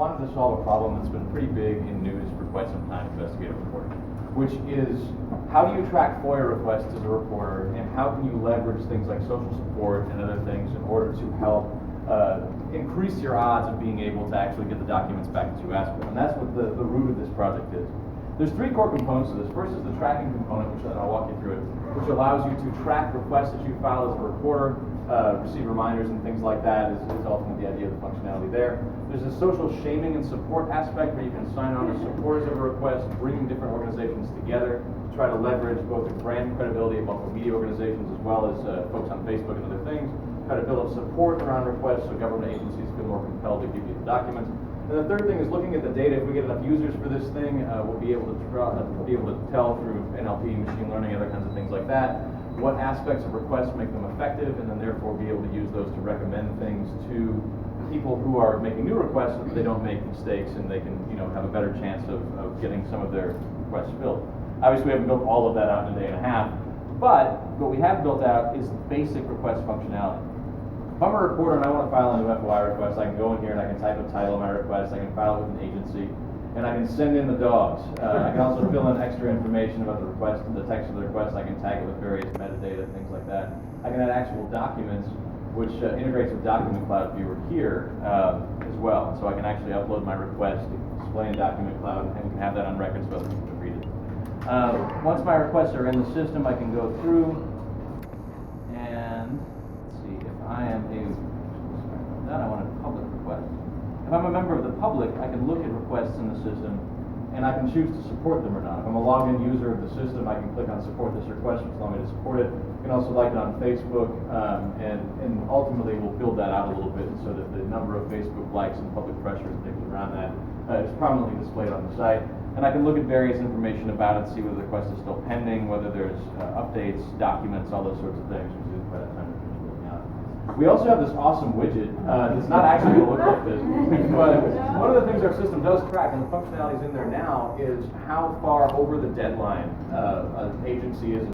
wanted to solve a problem that's been pretty big in news for quite some time, investigative reporting, which is how do you track FOIA requests as a reporter, and how can you leverage things like social support and other things in order to help increase your odds of being able to actually get the documents back that you asked for. And that's what the root of this project is. There's three core components to this. First is the tracking component, which I'll walk you through it, which allows you to track requests that you file as a reporter, receive reminders and things like that is ultimately the idea of the functionality there. There's a social shaming and support aspect where you can sign on as supporters of a request, bringing different organizations together to try to leverage both the brand credibility of local media organizations as well as folks on Facebook and other things, try to build up support around requests so government agencies feel more compelled to give you the documents. And the third thing is looking at the data. If we get enough users for this thing, we'll be able to tell through NLP, machine learning, other kinds of things like that, what aspects of requests make them effective, and then therefore be able to use those to recommend things to people who are making new requests so that they don't make mistakes and they can, have a better chance of getting some of their requests filled. Obviously, we haven't built all of that out in a day and a half, but what we have built out is basic request functionality. If I'm a reporter and I want to file a new FOI request, I can go in here and I can type a title of my request, I can file it with an agency, and I can send in the dogs. I can also fill in extra information about the request, the text of the request. I can tag it with various metadata, things like that. I can add actual documents, which integrates with Document Cloud Viewer here as well. So I can actually upload my request, display in Document Cloud, and we can have that on record so other people can read it. Once my requests are in the system, I can go through and let's see if I am I want a public request. If I'm a member of the public, I can look at requests in the system and I can choose to support them or not. If I'm a logged in user of the system, I can click on support this request, which will allow me to support it. You can also like it on Facebook, and ultimately we'll build that out a little bit so that the number of Facebook likes and public pressure and things around that is prominently displayed on the site. And I can look at various information about it, see whether the request is still pending, whether there's updates, documents, all those sorts of things, which is by that time we're finished building out. We also have this awesome widget that's not actually going to look like this, but one of the things our system does track, and the functionality is in there now, is how far over the deadline an agency is